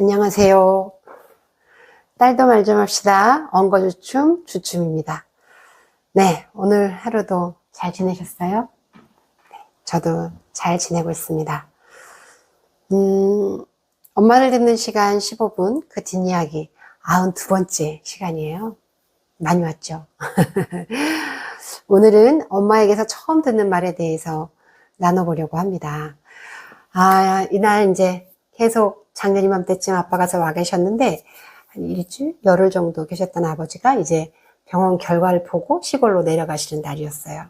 안녕하세요. 딸도 말 좀 합시다. 엉거주춤 주춤입니다. 네, 오늘 하루도 잘 지내셨어요? 저도 잘 지내고 있습니다. 엄마를 듣는 시간 15분, 그 뒷이야기 92번째 시간이에요. 많이 왔죠? 오늘은 엄마에게서 처음 듣는 말에 대해서 나눠보려고 합니다. 이날 이제 계속 작년 이맘때쯤 아빠가 와 계셨는데, 한 일주일, 열흘 정도 계셨던 아버지가 이제 병원 결과를 보고 시골로 내려가시는 날이었어요.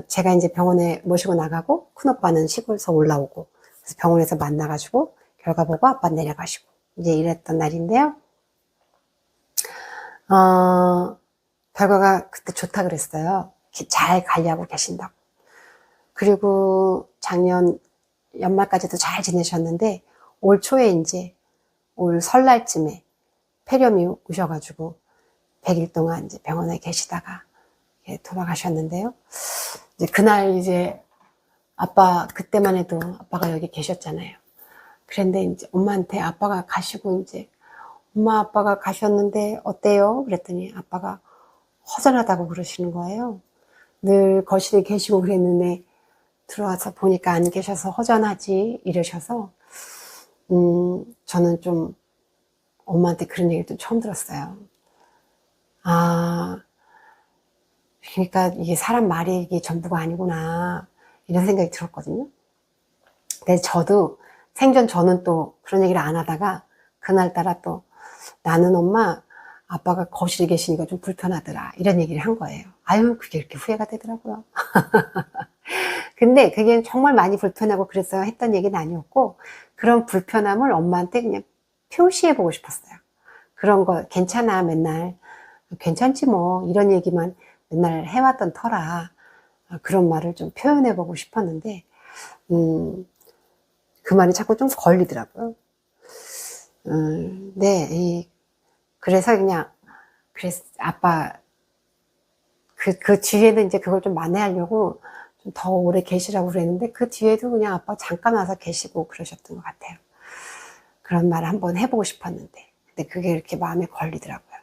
제가 이제 병원에 모시고 나가고, 큰오빠는 시골에서 올라오고, 그래서 병원에서 만나가지고, 결과 보고 아빠 내려가시고, 이제 이랬던 날인데요. 결과가 그때 좋다 그랬어요. 잘 관리하고 계신다고. 그리고 작년 연말까지도 잘 지내셨는데, 올 초에 이제, 올 설날쯤에 폐렴이 오셔가지고 100일 동안 이제 병원에 계시다가 돌아가셨는데요. 이제 그날 이제 아빠, 그때만 해도 아빠가 여기 계셨잖아요. 그런데 이제 엄마한테 아빠가 가시고 이제 엄마 아빠가 가셨는데 어때요? 그랬더니 아빠가 허전하다고 그러시는 거예요. 늘 거실에 계시고 그랬는데 들어와서 보니까 안 계셔서 허전하지 이러셔서 저는 좀 엄마한테 그런 얘기를 좀 처음 들었어요. 그러니까 이게 사람 말이 이게 전부가 아니구나 이런 생각이 들었거든요. 근데 저도 생전 저는 또 그런 얘기를 안 하다가 그날따라 또 나는 엄마 아빠가 거실에 계시니까 좀 불편하더라 이런 얘기를 한 거예요. 그게 이렇게 후회가 되더라고요. 근데 그게 정말 많이 불편하고 그래서 했던 얘기는 아니었고 그런 불편함을 엄마한테 그냥 표시해 보고 싶었어요. 그런 거 괜찮아 맨날 괜찮지 뭐 이런 얘기만 맨날 해왔던 터라 그런 말을 좀 표현해 보고 싶었는데 그 말이 자꾸 좀 걸리더라고요. 네, 그래서 그냥 그래서 아빠 그 뒤에는 이제 그걸 좀 만회하려고 좀 더 오래 계시라고 그랬는데 그 뒤에도 그냥 아빠 잠깐 와서 계시고 그러셨던 것 같아요. 그런 말을 한번 해보고 싶었는데 근데 그게 이렇게 마음에 걸리더라고요.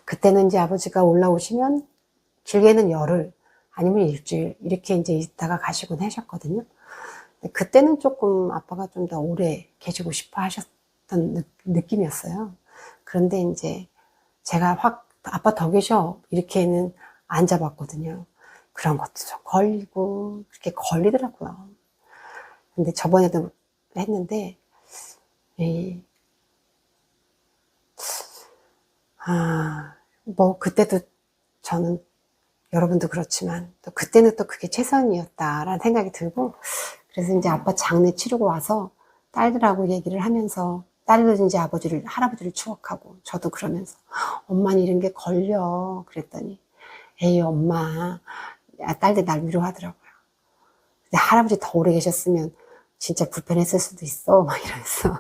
그때는 이제 아버지가 올라오시면 길게는 열흘 아니면 일주일 이렇게 이제 있다가 가시곤 하셨거든요. 그때는 조금 아빠가 좀 더 오래 계시고 싶어 하셨던 느낌이었어요. 그런데 이제 제가 확 아빠 더 계셔 이렇게는 안 잡았거든요. 그런 것도 좀 걸리고 그렇게 걸리더라고요. 근데 저번에도 했는데 뭐 그때도 저는 여러분도 그렇지만 또 그때는 또 그게 최선이었다라는 생각이 들고 그래서 이제 아빠 장례 치르고 와서 딸들하고 얘기를 하면서 딸들은 이제 할아버지를 추억하고 저도 그러면서 엄마는 이런 게 걸려 그랬더니 에이 엄마 딸들 날 위로하더라고요. 근데 할아버지 더 오래 계셨으면 진짜 불편했을 수도 있어 막 이러면서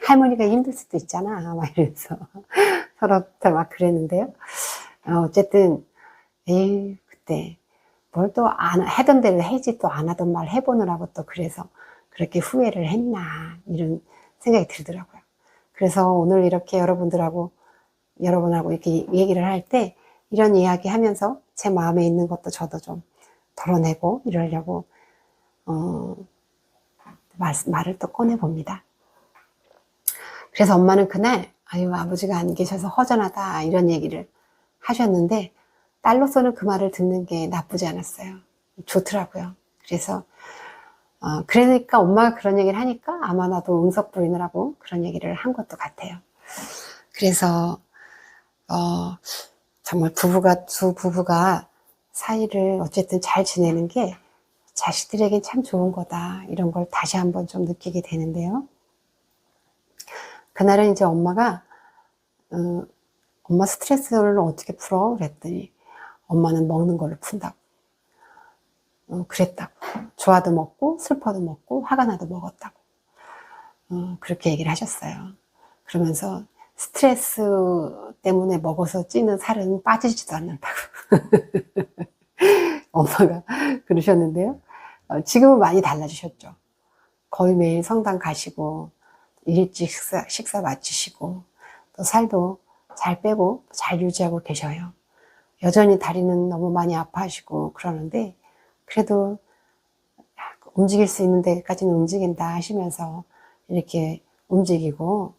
할머니가 힘들 수도 있잖아 막 이러면서 서로 막 그랬는데요. 어쨌든 그때 뭘 또 하던 대로 해지 또 안 하던 말 해보느라고 또 그래서 그렇게 후회를 했나 이런 생각이 들더라고요. 그래서 오늘 이렇게 여러분하고 이렇게 얘기를 할 때 이런 이야기 하면서 제 마음에 있는 것도 저도 좀 덜어내고 이러려고 말을 또 꺼내봅니다. 그래서 엄마는 그날 아버지가 안 계셔서 허전하다 이런 얘기를 하셨는데 딸로서는 그 말을 듣는 게 나쁘지 않았어요. 좋더라고요. 그래서 그러니까 엄마가 그런 얘기를 하니까 아마 나도 응석 부리느라고 그런 얘기를 한 것도 같아요. 그래서 정말 두 부부가 사이를 어쨌든 잘 지내는 게 자식들에겐 참 좋은 거다 이런 걸 다시 한번 좀 느끼게 되는데요. 그날은 이제 엄마가 엄마 스트레스를 어떻게 풀어? 그랬더니 엄마는 먹는 걸로 푼다고 그랬다고 좋아도 먹고 슬퍼도 먹고 화가 나도 먹었다고 그렇게 얘기를 하셨어요. 그러면서 스트레스 때문에 먹어서 찌는 살은 빠지지도 않는다고 엄마가 그러셨는데요. 지금은 많이 달라지셨죠. 거의 매일 성당 가시고 일찍 식사 마치시고 또 살도 잘 빼고 잘 유지하고 계셔요. 여전히 다리는 너무 많이 아파하시고 그러는데 그래도 움직일 수 있는 데까지는 움직인다 하시면서 이렇게 움직이고,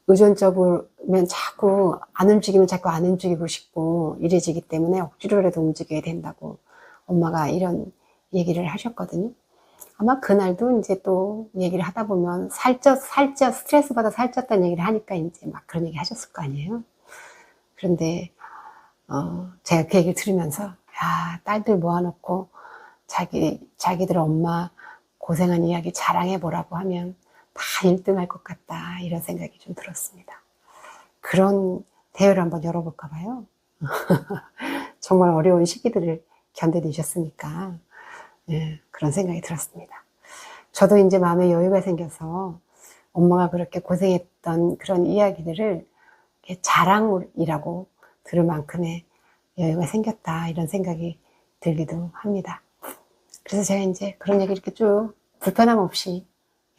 의존적으로면 자꾸 안 움직이면 자꾸 안 움직이고 싶고 이래지기 때문에 억지로라도 움직여야 된다고 엄마가 이런 얘기를 하셨거든요. 아마 그날도 이제 또 얘기를 하다 보면 스트레스 받아 살쪘다는 얘기를 하니까 이제 막 그런 얘기 하셨을 거 아니에요. 그런데 제가 그 얘기를 들으면서 야, 딸들 모아놓고 자기들 엄마 고생한 이야기 자랑해보라고 하면 다 1등 할 것 같다, 이런 생각이 좀 들었습니다. 그런 대회를 한번 열어볼까 봐요. 정말 어려운 시기들을 견뎌내셨으니까 그런 생각이 들었습니다. 저도 이제 마음에 여유가 생겨서 엄마가 그렇게 고생했던 그런 이야기들을 자랑이라고 들을 만큼의 여유가 생겼다, 이런 생각이 들기도 합니다. 그래서 제가 이제 그런 얘기 이렇게 쭉 불편함 없이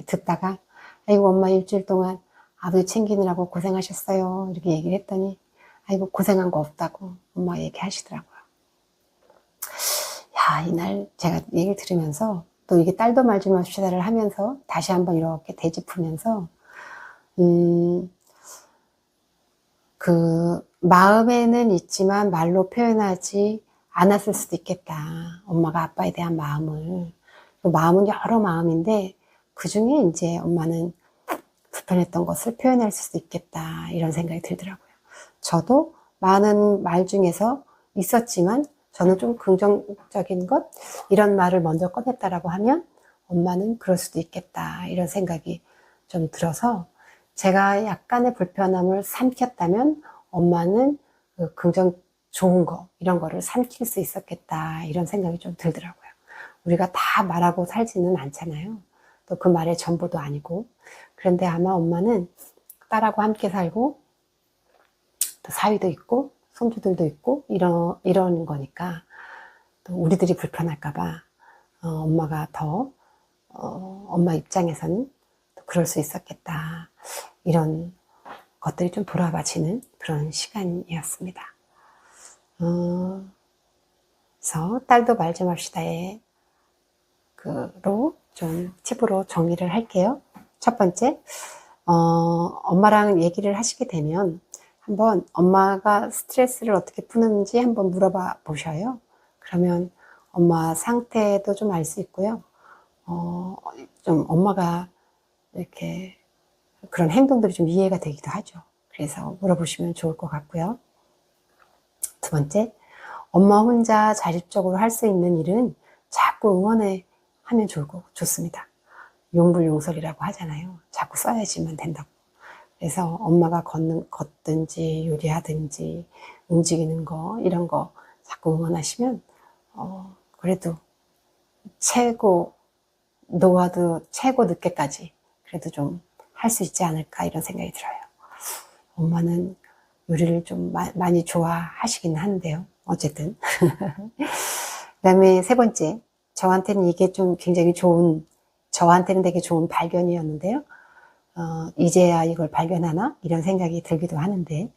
듣다가 아이고 엄마 일주일 동안 아버지 챙기느라고 고생하셨어요, 이렇게 얘기를 했더니 아이고 고생한 거 없다고 엄마가 얘기하시더라고요. 야, 이날 제가 얘기를 들으면서 또 이게 딸도 말 좀 합시다를 하면서 다시 한번 이렇게 되짚으면서 마음에는 있지만 말로 표현하지 않았을 수도 있겠다, 엄마가 아빠에 대한 마음을. 그 마음은 여러 마음인데 그 중에 이제 엄마는 불편했던 것을 표현할 수도 있겠다, 이런 생각이 들더라고요. 저도 많은 말 중에서 있었지만 저는 좀 긍정적인 것, 이런 말을 먼저 꺼냈다라고 하면 엄마는 그럴 수도 있겠다, 이런 생각이 좀 들어서 제가 약간의 불편함을 삼켰다면 엄마는 좋은 거, 이런 거를 삼킬 수 있었겠다, 이런 생각이 좀 들더라고요. 우리가 다 말하고 살지는 않잖아요. 또 그 말의 전부도 아니고. 그런데 아마 엄마는 딸하고 함께 살고 또 사위도 있고 손주들도 있고 이런 거니까 또 우리들이 불편할까봐 엄마가 더 엄마 입장에서는 또 그럴 수 있었겠다, 이런 것들이 좀 돌아봐지는 그런 시간이었습니다. 그래서 딸도 말 좀 합시다에 좀 팁으로 정리를 할게요. 첫 번째, 엄마랑 얘기를 하시게 되면 한번 엄마가 스트레스를 어떻게 푸는지 한번 물어봐 보셔요. 그러면 엄마 상태도 좀 알 수 있고요. 좀 엄마가 이렇게 그런 행동들이 좀 이해가 되기도 하죠. 그래서 물어보시면 좋을 것 같고요. 두 번째, 엄마 혼자 자립적으로 할 수 있는 일은 자꾸 하면 좋습니다. 용불용설이라고 하잖아요. 자꾸 써야지만 된다고. 그래서 엄마가 걷든지 요리하든지 움직이는 거, 이런 거 자꾸 응원하시면 그래도 노화도 최고 늦게까지 그래도 좀 할 수 있지 않을까, 이런 생각이 들어요. 엄마는 요리를 좀 많이 좋아하시긴 하는데요. 어쨌든. 그 다음에 세 번째, 저한테는 이게 좀 저한테는 되게 좋은 발견이었는데요. 이제야 이걸 발견하나? 이런 생각이 들기도 하는데,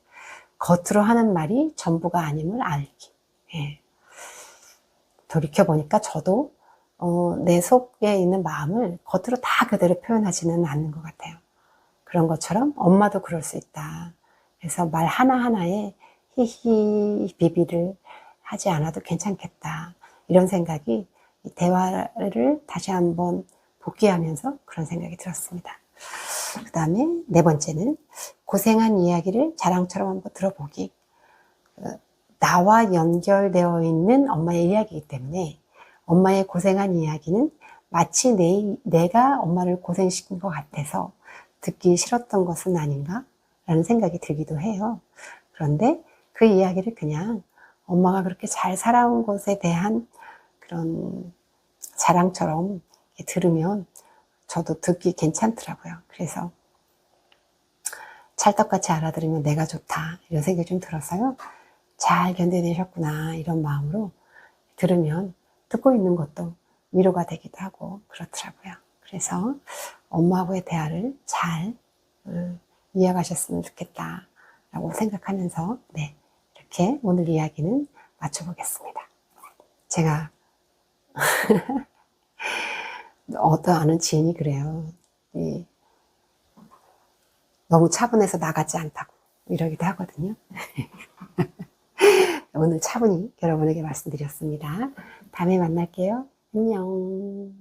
겉으로 하는 말이 전부가 아님을 알기. 예. 돌이켜보니까 저도 내 속에 있는 마음을 겉으로 다 그대로 표현하지는 않는 것 같아요. 그런 것처럼 엄마도 그럴 수 있다. 그래서 말 하나하나에 히히 비비를 하지 않아도 괜찮겠다, 이런 생각이 대화를 다시 한번 복귀하면서 그런 생각이 들었습니다. 그 다음에 네 번째는 고생한 이야기를 자랑처럼 한번 들어보기. 나와 연결되어 있는 엄마의 이야기이기 때문에 엄마의 고생한 이야기는 마치 내가 엄마를 고생시킨 것 같아서 듣기 싫었던 것은 아닌가? 라는 생각이 들기도 해요. 그런데 그 이야기를 그냥 엄마가 그렇게 잘 살아온 것에 대한 그런 자랑처럼 들으면 저도 듣기 괜찮더라고요. 그래서 찰떡같이 알아들으면 내가 좋다, 이런 생각이 좀 들어서요. 잘 견뎌내셨구나, 이런 마음으로 들으면 듣고 있는 것도 위로가 되기도 하고 그렇더라고요. 그래서 엄마하고의 대화를 잘 이어가셨으면 좋겠다라고 생각하면서 네, 이렇게 오늘 이야기는 마쳐보겠습니다. 제가 어떤 아는 지인이 그래요. 너무 차분해서 나가지 않다고 이러기도 하거든요. 오늘 차분히 여러분에게 말씀드렸습니다. 다음에 만날게요. 안녕.